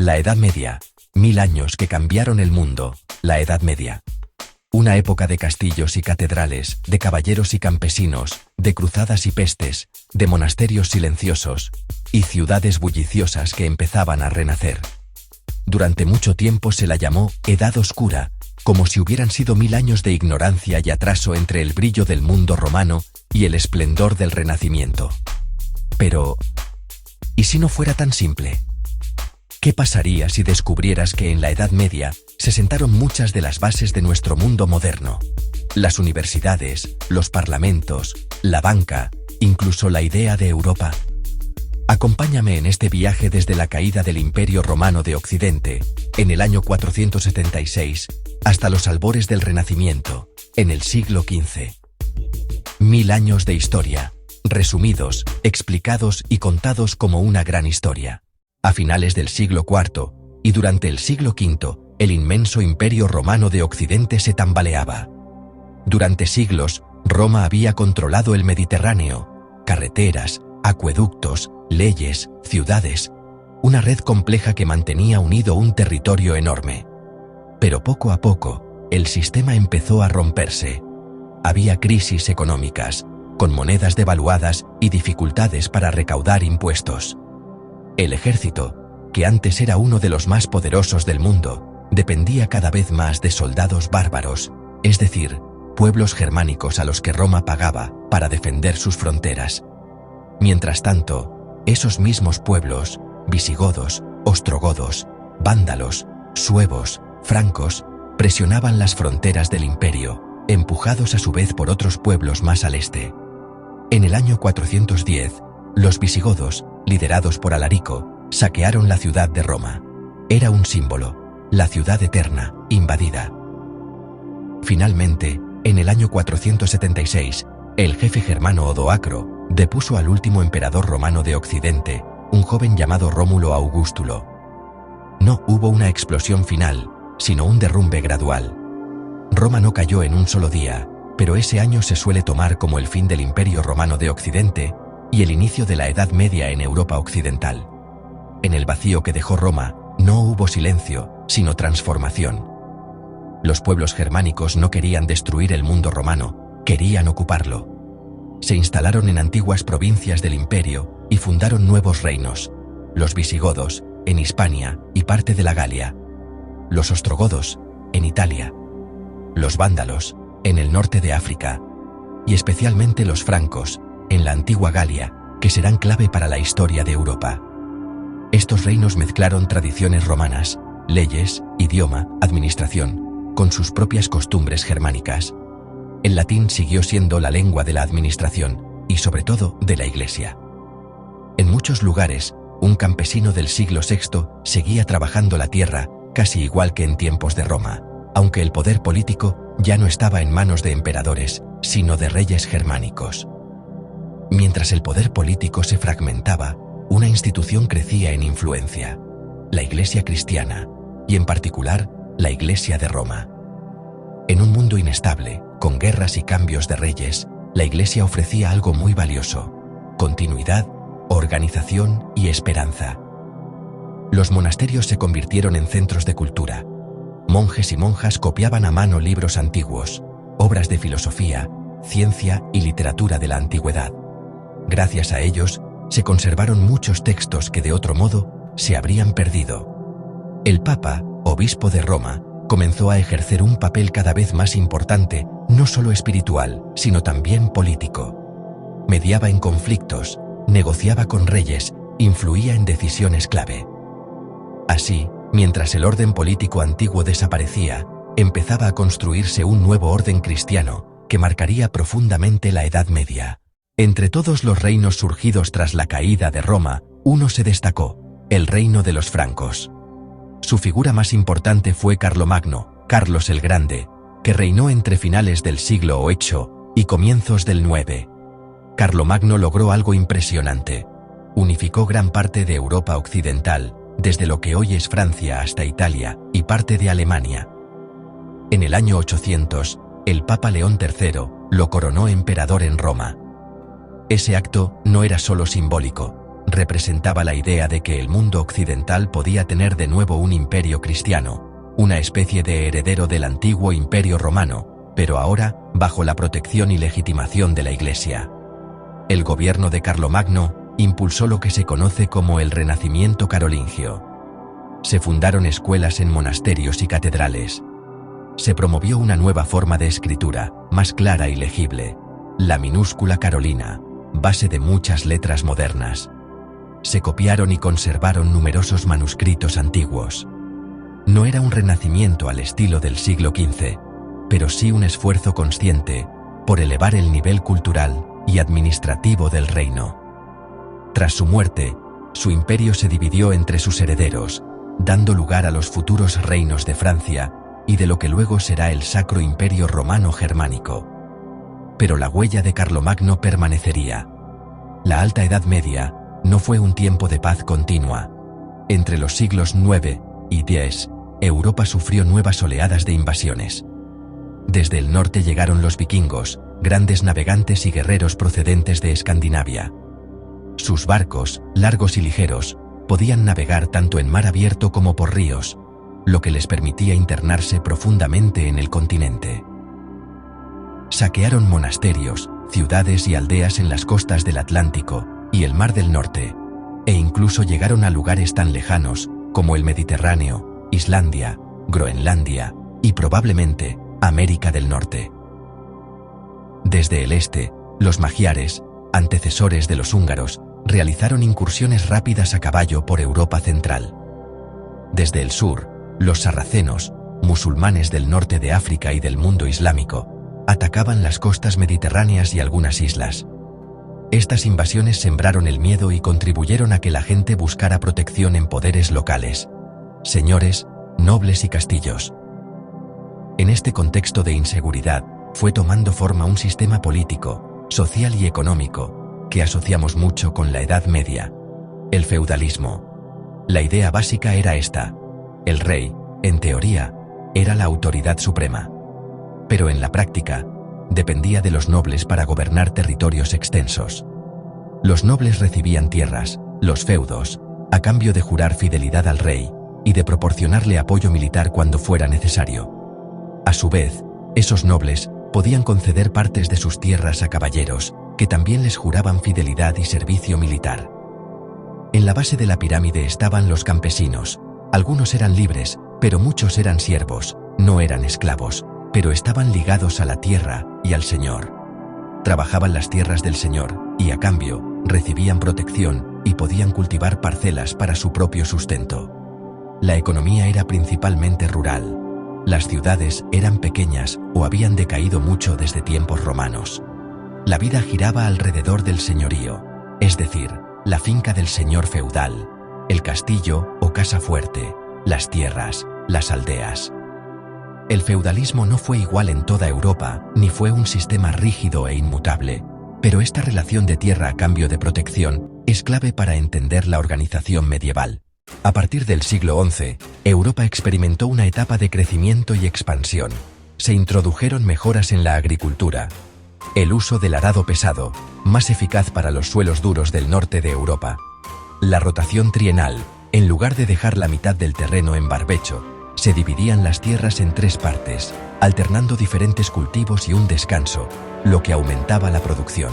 La Edad Media. 1000 años que cambiaron el mundo. La Edad Media. Una época de castillos y catedrales, de caballeros y campesinos, de cruzadas y pestes, de monasterios silenciosos, y ciudades bulliciosas que empezaban a renacer. Durante mucho tiempo se la llamó Edad Oscura, como si hubieran sido 1000 años de ignorancia y atraso entre el brillo del mundo romano y el esplendor del Renacimiento. Pero, ¿y si no fuera tan simple? ¿Qué pasaría si descubrieras que en la Edad Media se sentaron muchas de las bases de nuestro mundo moderno? Las universidades, los parlamentos, la banca, incluso la idea de Europa. Acompáñame en este viaje desde la caída del Imperio Romano de Occidente, en el año 476, hasta los albores del Renacimiento, en el siglo XV. 1000 años de historia, resumidos, explicados y contados como una gran historia. A finales del siglo IV y durante el siglo V, el inmenso Imperio Romano de Occidente se tambaleaba. Durante siglos, Roma había controlado el Mediterráneo, carreteras, acueductos, leyes, ciudades, una red compleja que mantenía unido un territorio enorme. Pero poco a poco, el sistema empezó a romperse. Había crisis económicas, con monedas devaluadas y dificultades para recaudar impuestos. El ejército, que antes era uno de los más poderosos del mundo, dependía cada vez más de soldados bárbaros, es decir, pueblos germánicos a los que Roma pagaba para defender sus fronteras. Mientras tanto, esos mismos pueblos, visigodos, ostrogodos, vándalos, suevos, francos, presionaban las fronteras del imperio, empujados a su vez por otros pueblos más al este. En el año 410, los visigodos, liderados por Alarico, saquearon la ciudad de Roma. Era un símbolo, la ciudad eterna, invadida. Finalmente, en el año 476, el jefe germano Odoacro depuso al último emperador romano de Occidente, un joven llamado Rómulo Augustulo. No hubo una explosión final, sino un derrumbe gradual. Roma no cayó en un solo día, pero ese año se suele tomar como el fin del Imperio Romano de Occidente y el inicio de la Edad Media en Europa occidental. En el vacío que dejó Roma, no hubo silencio, sino transformación. Los pueblos germánicos no querían destruir el mundo romano, querían ocuparlo. Se instalaron en antiguas provincias del imperio y fundaron nuevos reinos: los visigodos, en Hispania y parte de la Galia; los ostrogodos, en Italia; los vándalos, en el norte de África; y especialmente los francos, en la antigua Galia, que serán clave para la historia de Europa. Estos reinos mezclaron tradiciones romanas, leyes, idioma, administración, con sus propias costumbres germánicas. El latín siguió siendo la lengua de la administración y, sobre todo, de la Iglesia. En muchos lugares, un campesino del siglo VI seguía trabajando la tierra, casi igual que en tiempos de Roma, aunque el poder político ya no estaba en manos de emperadores, sino de reyes germánicos. Mientras el poder político se fragmentaba, una institución crecía en influencia: la Iglesia cristiana, y en particular, la Iglesia de Roma. En un mundo inestable, con guerras y cambios de reyes, la Iglesia ofrecía algo muy valioso: continuidad, organización y esperanza. Los monasterios se convirtieron en centros de cultura. Monjes y monjas copiaban a mano libros antiguos, obras de filosofía, ciencia y literatura de la antigüedad. Gracias a ellos, se conservaron muchos textos que de otro modo se habrían perdido. El Papa, obispo de Roma, comenzó a ejercer un papel cada vez más importante, no solo espiritual, sino también político. Mediaba en conflictos, negociaba con reyes, influía en decisiones clave. Así, mientras el orden político antiguo desaparecía, empezaba a construirse un nuevo orden cristiano que marcaría profundamente la Edad Media. Entre todos los reinos surgidos tras la caída de Roma, uno se destacó: el reino de los francos. Su figura más importante fue Carlomagno, Carlos el Grande, que reinó entre finales del siglo VIII y comienzos del IX. Carlomagno logró algo impresionante: unificó gran parte de Europa occidental, desde lo que hoy es Francia hasta Italia y parte de Alemania. En el año 800, el Papa León III lo coronó emperador en Roma. Ese acto no era solo simbólico, representaba la idea de que el mundo occidental podía tener de nuevo un imperio cristiano, una especie de heredero del antiguo imperio romano, pero ahora bajo la protección y legitimación de la Iglesia. El gobierno de Carlomagno impulsó lo que se conoce como el Renacimiento carolingio. Se fundaron escuelas en monasterios y catedrales. Se promovió una nueva forma de escritura, más clara y legible, la minúscula carolina, base de muchas letras modernas. Se copiaron y conservaron numerosos manuscritos antiguos. No era un renacimiento al estilo del siglo XV, pero sí un esfuerzo consciente por elevar el nivel cultural y administrativo del reino. Tras su muerte, su imperio se dividió entre sus herederos, dando lugar a los futuros reinos de Francia y de lo que luego será el Sacro Imperio Romano Germánico. Pero la huella de Carlomagno permanecería. La Alta Edad Media no fue un tiempo de paz continua. Entre los siglos IX y X, Europa sufrió nuevas oleadas de invasiones. Desde el norte llegaron los vikingos, grandes navegantes y guerreros procedentes de Escandinavia. Sus barcos, largos y ligeros, podían navegar tanto en mar abierto como por ríos, lo que les permitía internarse profundamente en el continente. Saquearon monasterios, ciudades y aldeas en las costas del Atlántico y el Mar del Norte, e incluso llegaron a lugares tan lejanos como el Mediterráneo, Islandia, Groenlandia y probablemente América del Norte. Desde el este, los magiares, antecesores de los húngaros, realizaron incursiones rápidas a caballo por Europa central. Desde el sur, los sarracenos, musulmanes del norte de África y del mundo islámico, atacaban las costas mediterráneas y algunas islas. Estas invasiones sembraron el miedo y contribuyeron a que la gente buscara protección en poderes locales, señores, nobles y castillos. En este contexto de inseguridad, fue tomando forma un sistema político, social y económico, que asociamos mucho con la Edad Media: el feudalismo. La idea básica era esta: el rey, en teoría, era la autoridad suprema. Pero en la práctica, dependía de los nobles para gobernar territorios extensos. Los nobles recibían tierras, los feudos, a cambio de jurar fidelidad al rey y de proporcionarle apoyo militar cuando fuera necesario. A su vez, esos nobles podían conceder partes de sus tierras a caballeros, que también les juraban fidelidad y servicio militar. En la base de la pirámide estaban los campesinos. Algunos eran libres, pero muchos eran siervos, no eran esclavos, pero estaban ligados a la tierra y al Señor. Trabajaban las tierras del Señor y, a cambio, recibían protección y podían cultivar parcelas para su propio sustento. La economía era principalmente rural. Las ciudades eran pequeñas o habían decaído mucho desde tiempos romanos. La vida giraba alrededor del señorío, es decir, la finca del señor feudal, el castillo o casa fuerte, las tierras, las aldeas. El feudalismo no fue igual en toda Europa, ni fue un sistema rígido e inmutable, pero esta relación de tierra a cambio de protección es clave para entender la organización medieval. A partir del siglo XI, Europa experimentó una etapa de crecimiento y expansión. Se introdujeron mejoras en la agricultura. El uso del arado pesado, más eficaz para los suelos duros del norte de Europa. La rotación trienal, en lugar de dejar la mitad del terreno en barbecho, se dividían las tierras en 3 partes, alternando diferentes cultivos y un descanso, lo que aumentaba la producción.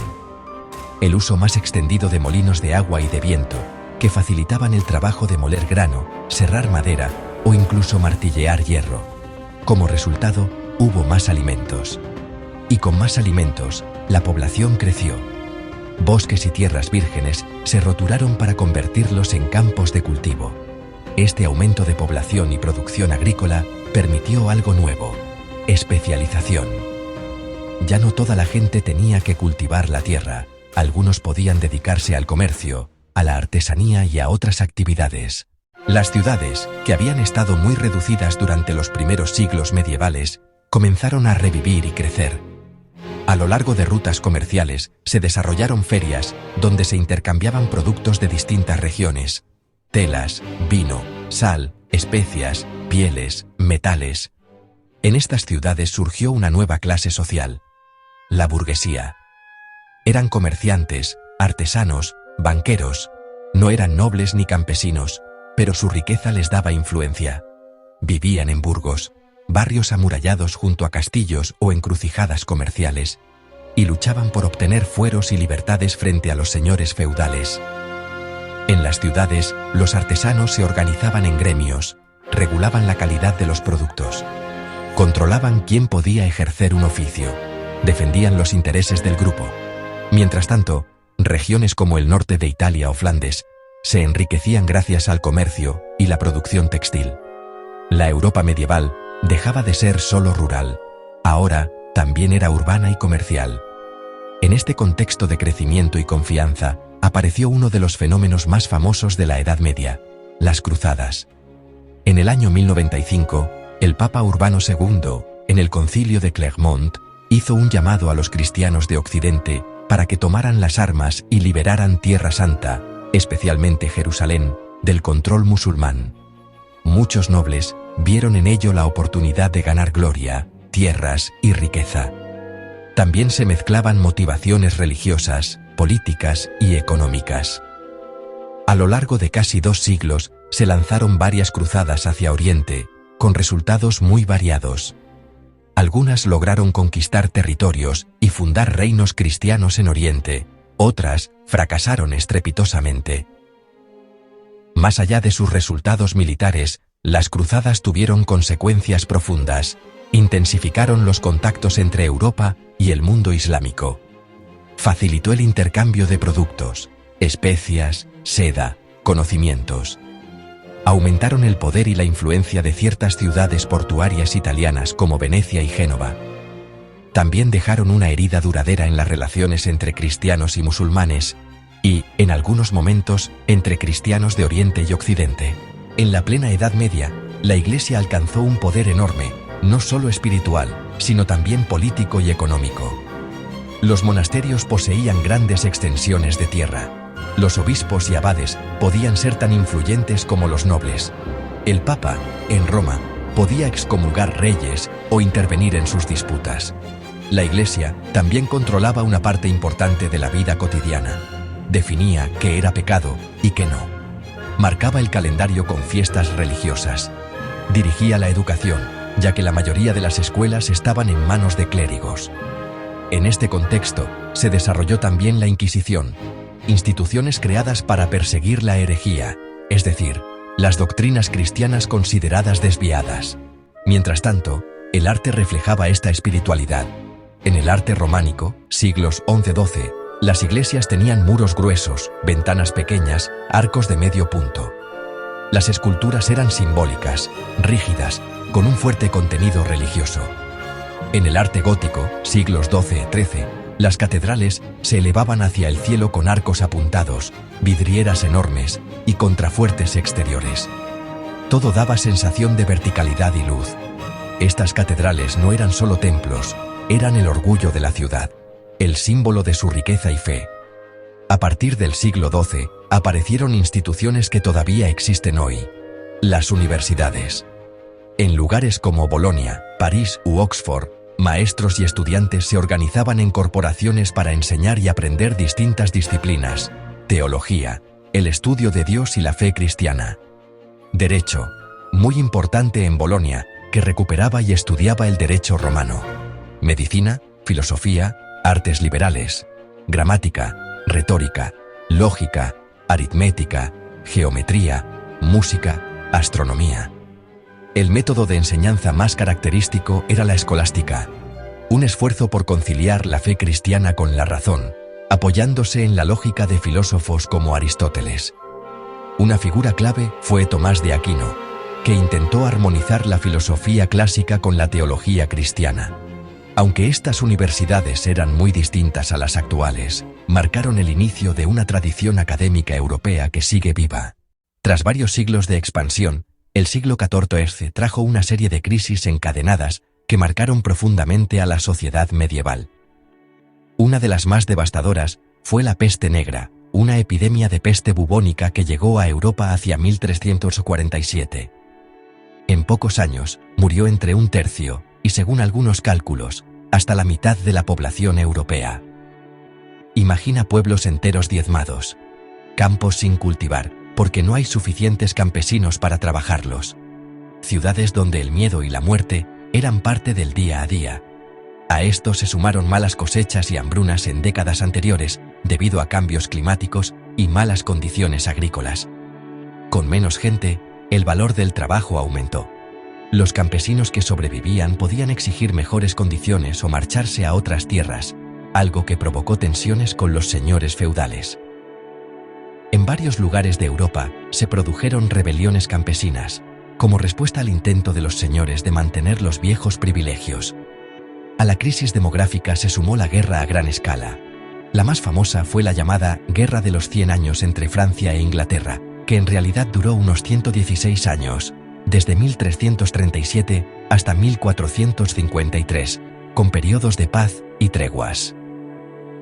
El uso más extendido de molinos de agua y de viento, que facilitaban el trabajo de moler grano, serrar madera o incluso martillear hierro. Como resultado, hubo más alimentos. Y con más alimentos, la población creció. Bosques y tierras vírgenes se roturaron para convertirlos en campos de cultivo. Este aumento de población y producción agrícola permitió algo nuevo: especialización. Ya no toda la gente tenía que cultivar la tierra, algunos podían dedicarse al comercio, a la artesanía y a otras actividades. Las ciudades, que habían estado muy reducidas durante los primeros siglos medievales, comenzaron a revivir y crecer. A lo largo de rutas comerciales se desarrollaron ferias donde se intercambiaban productos de distintas regiones: telas, vino, sal, especias, pieles, metales. En estas ciudades surgió una nueva clase social: la burguesía. Eran comerciantes, artesanos, banqueros, No eran nobles ni campesinos, pero su riqueza les daba influencia. Vivían en burgos, barrios amurallados junto a castillos o encrucijadas comerciales, y luchaban por obtener fueros y libertades frente a los señores feudales. En las ciudades, los artesanos se organizaban en gremios, regulaban la calidad de los productos, controlaban quién podía ejercer un oficio, defendían los intereses del grupo. Mientras tanto, regiones como el norte de Italia o Flandes se enriquecían gracias al comercio y la producción textil. La Europa medieval dejaba de ser solo rural, ahora también era urbana y comercial. En este contexto de crecimiento y confianza, apareció uno de los fenómenos más famosos de la Edad Media, las cruzadas. En el año 1095, el Papa Urbano II, en el Concilio de Clermont, hizo un llamado a los cristianos de Occidente para que tomaran las armas y liberaran Tierra Santa, especialmente Jerusalén, del control musulmán. Muchos nobles vieron en ello la oportunidad de ganar gloria, tierras y riqueza. También se mezclaban motivaciones religiosas, políticas y económicas. A lo largo de casi 2 siglos, se lanzaron varias cruzadas hacia Oriente, con resultados muy variados. Algunas lograron conquistar territorios y fundar reinos cristianos en Oriente, otras fracasaron estrepitosamente. Más allá de sus resultados militares, las cruzadas tuvieron consecuencias profundas, intensificaron los contactos entre Europa y el mundo islámico. Facilitó el intercambio de productos, especias, seda, conocimientos. Aumentaron el poder y la influencia de ciertas ciudades portuarias italianas como Venecia y Génova. También dejaron una herida duradera en las relaciones entre cristianos y musulmanes, y, en algunos momentos, entre cristianos de Oriente y Occidente. En la plena Edad Media, la Iglesia alcanzó un poder enorme, no solo espiritual, sino también político y económico. Los monasterios poseían grandes extensiones de tierra. Los obispos y abades podían ser tan influyentes como los nobles. El Papa, en Roma, podía excomulgar reyes o intervenir en sus disputas. La Iglesia también controlaba una parte importante de la vida cotidiana. Definía qué era pecado y qué no. Marcaba el calendario con fiestas religiosas. Dirigía la educación, ya que la mayoría de las escuelas estaban en manos de clérigos. En este contexto, se desarrolló también la Inquisición, instituciones creadas para perseguir la herejía, es decir, las doctrinas cristianas consideradas desviadas. Mientras tanto, el arte reflejaba esta espiritualidad. En el arte románico, siglos XI-XII, las iglesias tenían muros gruesos, ventanas pequeñas, arcos de medio punto. Las esculturas eran simbólicas, rígidas, con un fuerte contenido religioso. En el arte gótico, siglos XII-XIII, las catedrales se elevaban hacia el cielo con arcos apuntados, vidrieras enormes y contrafuertes exteriores. Todo daba sensación de verticalidad y luz. Estas catedrales no eran solo templos, eran el orgullo de la ciudad, el símbolo de su riqueza y fe. A partir del siglo XII, aparecieron instituciones que todavía existen hoy: las universidades. En lugares como Bolonia, París u Oxford, maestros y estudiantes se organizaban en corporaciones para enseñar y aprender distintas disciplinas: teología, el estudio de Dios y la fe cristiana. Derecho, muy importante en Bolonia, que recuperaba y estudiaba el derecho romano. Medicina, filosofía, artes liberales, gramática, retórica, lógica, aritmética, geometría, música, astronomía. El método de enseñanza más característico era la escolástica, un esfuerzo por conciliar la fe cristiana con la razón, apoyándose en la lógica de filósofos como Aristóteles. Una figura clave fue Tomás de Aquino, que intentó armonizar la filosofía clásica con la teología cristiana. Aunque estas universidades eran muy distintas a las actuales, marcaron el inicio de una tradición académica europea que sigue viva. Tras varios siglos de expansión, el siglo XIV trajo una serie de crisis encadenadas que marcaron profundamente a la sociedad medieval. Una de las más devastadoras fue la peste negra, una epidemia de peste bubónica que llegó a Europa hacia 1347. En pocos años, murió entre 1/3, y según algunos cálculos, hasta la mitad de la población europea. Imagina pueblos enteros diezmados. Campos sin cultivar, porque no hay suficientes campesinos para trabajarlos. Ciudades donde el miedo y la muerte eran parte del día a día. A esto se sumaron malas cosechas y hambrunas en décadas anteriores debido a cambios climáticos y malas condiciones agrícolas. Con menos gente, el valor del trabajo aumentó. Los campesinos que sobrevivían podían exigir mejores condiciones o marcharse a otras tierras, algo que provocó tensiones con los señores feudales. En varios lugares de Europa se produjeron rebeliones campesinas, como respuesta al intento de los señores de mantener los viejos privilegios. A la crisis demográfica se sumó la guerra a gran escala. La más famosa fue la llamada Guerra de los 100 años entre Francia e Inglaterra, que en realidad duró unos 116 años, desde 1337 hasta 1453, con periodos de paz y treguas.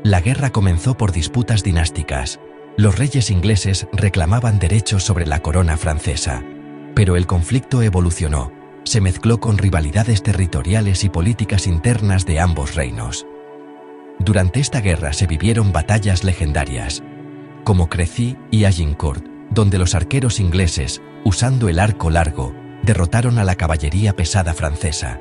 La guerra comenzó por disputas dinásticas. Los reyes ingleses reclamaban derechos sobre la corona francesa, pero el conflicto evolucionó, se mezcló con rivalidades territoriales y políticas internas de ambos reinos. Durante esta guerra se vivieron batallas legendarias, como Crécy y Agincourt, donde los arqueros ingleses, usando el arco largo, derrotaron a la caballería pesada francesa.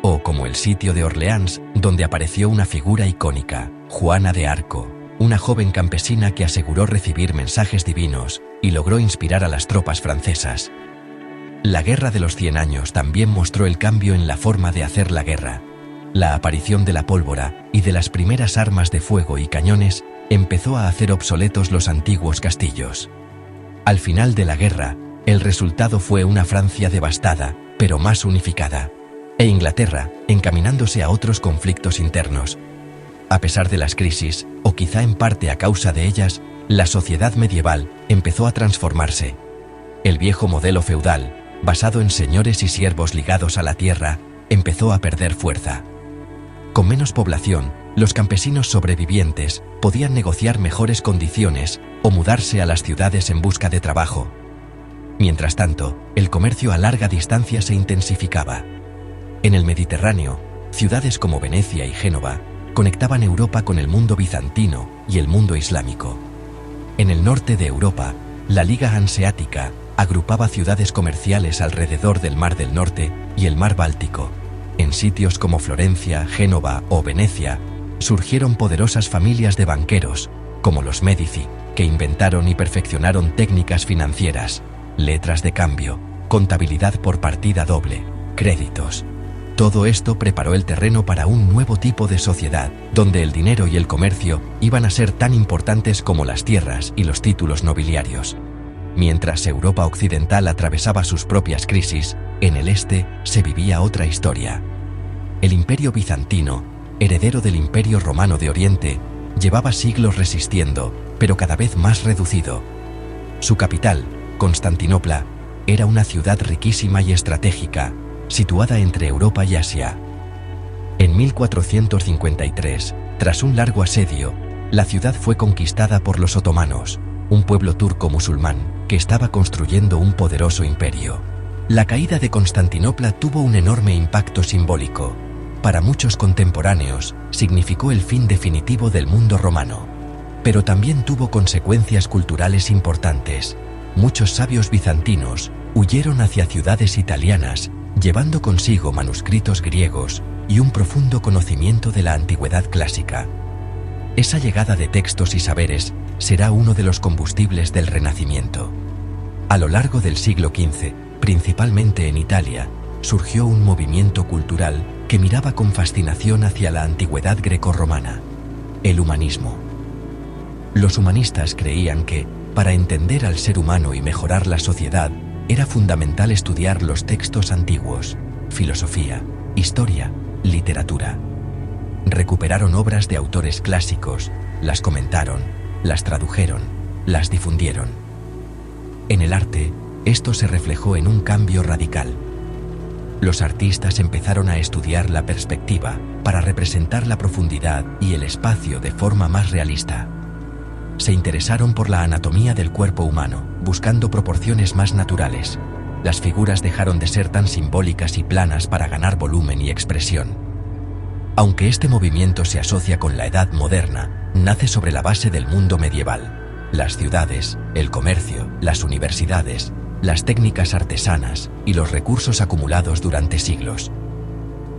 O como el sitio de Orleans, donde apareció una figura icónica, Juana de Arco, una joven campesina que aseguró recibir mensajes divinos y logró inspirar a las tropas francesas. La Guerra de los 100 años también mostró el cambio en la forma de hacer la guerra. La aparición de la pólvora y de las primeras armas de fuego y cañones empezó a hacer obsoletos los antiguos castillos. Al final de la guerra, el resultado fue una Francia devastada, pero más unificada, e Inglaterra encaminándose a otros conflictos internos. A pesar de las crisis, o quizá en parte a causa de ellas, la sociedad medieval empezó a transformarse. El viejo modelo feudal, basado en señores y siervos ligados a la tierra, empezó a perder fuerza. Con menos población, los campesinos sobrevivientes podían negociar mejores condiciones o mudarse a las ciudades en busca de trabajo. Mientras tanto, el comercio a larga distancia se intensificaba. En el Mediterráneo, ciudades como Venecia y Génova conectaban Europa con el mundo bizantino y el mundo islámico. En el norte de Europa, la Liga Hanseática agrupaba ciudades comerciales alrededor del Mar del Norte y el Mar Báltico. En sitios como Florencia, Génova o Venecia, surgieron poderosas familias de banqueros, como los Médici, que inventaron y perfeccionaron técnicas financieras, letras de cambio, contabilidad por partida doble, créditos. Todo esto preparó el terreno para un nuevo tipo de sociedad, donde el dinero y el comercio iban a ser tan importantes como las tierras y los títulos nobiliarios. Mientras Europa occidental atravesaba sus propias crisis, en el este se vivía otra historia. El Imperio bizantino, heredero del Imperio romano de Oriente, llevaba siglos resistiendo, pero cada vez más reducido. Su capital, Constantinopla, era una ciudad riquísima y estratégica, situada entre Europa y Asia. En 1453, tras un largo asedio, la ciudad fue conquistada por los otomanos, un pueblo turco musulmán que estaba construyendo un poderoso imperio. La caída de Constantinopla tuvo un enorme impacto simbólico. Para muchos contemporáneos, significó el fin definitivo del mundo romano. Pero también tuvo consecuencias culturales importantes. Muchos sabios bizantinos huyeron hacia ciudades italianas, llevando consigo manuscritos griegos y un profundo conocimiento de la antigüedad clásica. Esa llegada de textos y saberes será uno de los combustibles del Renacimiento. A lo largo del siglo XV, principalmente en Italia, surgió un movimiento cultural que miraba con fascinación hacia la antigüedad grecorromana, el humanismo. Los humanistas creían que, para entender al ser humano y mejorar la sociedad, era fundamental estudiar los textos antiguos, filosofía, historia, literatura. Recuperaron obras de autores clásicos, las comentaron, las tradujeron, las difundieron. En el arte, esto se reflejó en un cambio radical. Los artistas empezaron a estudiar la perspectiva para representar la profundidad y el espacio de forma más realista. Se interesaron por la anatomía del cuerpo humano, buscando proporciones más naturales. Las figuras dejaron de ser tan simbólicas y planas para ganar volumen y expresión. Aunque este movimiento se asocia con la Edad Moderna, nace sobre la base del mundo medieval. las ciudades, el comercio, las universidades, las técnicas artesanas y los recursos acumulados durante siglos.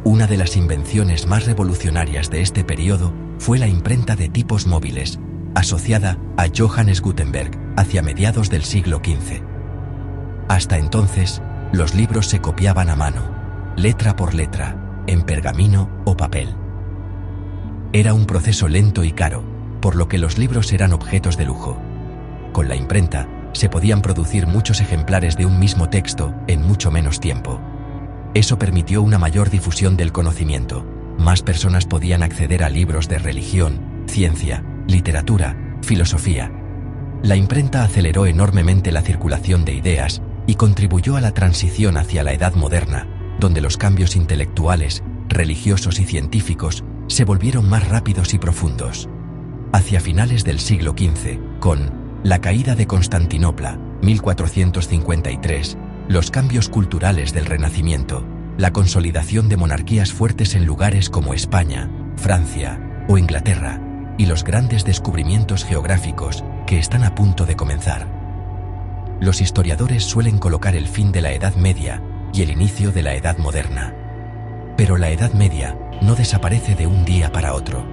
Una de las invenciones más revolucionarias de este periodo fue la imprenta de tipos móviles, asociada a Johannes Gutenberg hacia mediados del siglo XV. Hasta entonces, los libros se copiaban a mano, letra por letra, en pergamino o papel. Era un proceso lento y caro, por lo que los libros eran objetos de lujo. Con la imprenta, se podían producir muchos ejemplares de un mismo texto en mucho menos tiempo. Eso permitió una mayor difusión del conocimiento. Más personas podían acceder a libros de religión, ciencia, literatura, filosofía. La imprenta aceleró enormemente la circulación de ideas y contribuyó a la transición hacia la Edad Moderna, donde los cambios intelectuales, religiosos y científicos se volvieron más rápidos y profundos. Hacia finales del siglo XV, con la caída de Constantinopla, 1453, los cambios culturales del Renacimiento, la consolidación de monarquías fuertes en lugares como España, Francia o Inglaterra, y los grandes descubrimientos geográficos que están a punto de comenzar. Los historiadores suelen colocar el fin de la Edad Media y el inicio de la Edad Moderna. Pero la Edad Media no desaparece de un día para otro.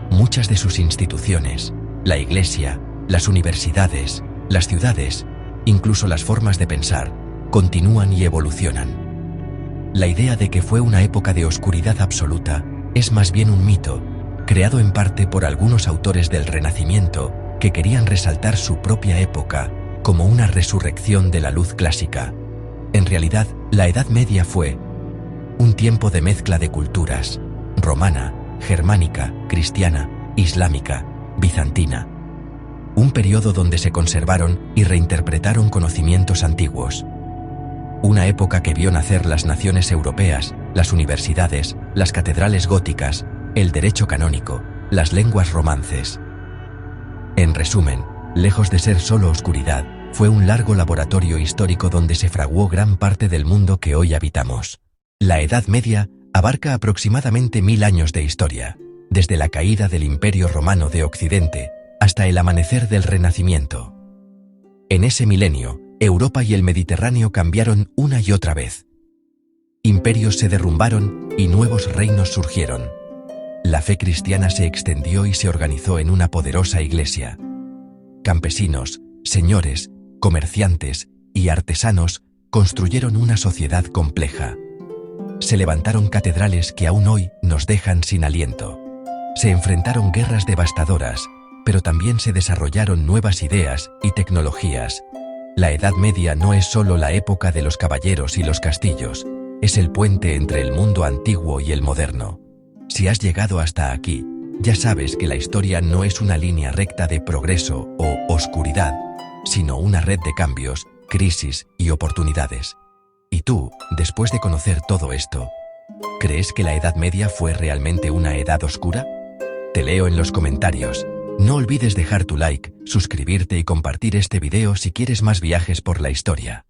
Muchas de sus instituciones, la Iglesia, las universidades, las ciudades, incluso las formas de pensar, continúan y evolucionan. La idea de que fue una época de oscuridad absoluta es más bien un mito, creado en parte por algunos autores del Renacimiento que querían resaltar su propia época como una resurrección de la luz clásica. En realidad, la Edad Media fue un tiempo de mezcla de culturas: romana, germánica, cristiana, islámica, bizantina. Un periodo donde se conservaron y reinterpretaron conocimientos antiguos. Una época que vio nacer las naciones europeas, las universidades, las catedrales góticas, el derecho canónico, las lenguas romances. En resumen, lejos de ser solo oscuridad, fue un largo laboratorio histórico donde se fraguó gran parte del mundo que hoy habitamos. La Edad Media abarca aproximadamente 1000 años de historia, desde la caída del Imperio Romano de Occidente hasta el amanecer del Renacimiento. En ese milenio, Europa y el Mediterráneo cambiaron una y otra vez. Imperios se derrumbaron y nuevos reinos surgieron. La fe cristiana se extendió y se organizó en una poderosa iglesia. Campesinos, señores, comerciantes y artesanos construyeron una sociedad compleja. Se levantaron catedrales que aún hoy nos dejan sin aliento. Se enfrentaron guerras devastadoras, pero también se desarrollaron nuevas ideas y tecnologías. La Edad Media no es solo la época de los caballeros y los castillos, es el puente entre el mundo antiguo y el moderno. Si has llegado hasta aquí, ya sabes que la historia no es una línea recta de progreso o oscuridad, sino una red de cambios, crisis y oportunidades. ¿Y tú, después de conocer todo esto, crees que la Edad Media fue realmente una edad oscura? Te leo en los comentarios. No olvides dejar tu like, suscribirte y compartir este video si quieres más viajes por la historia.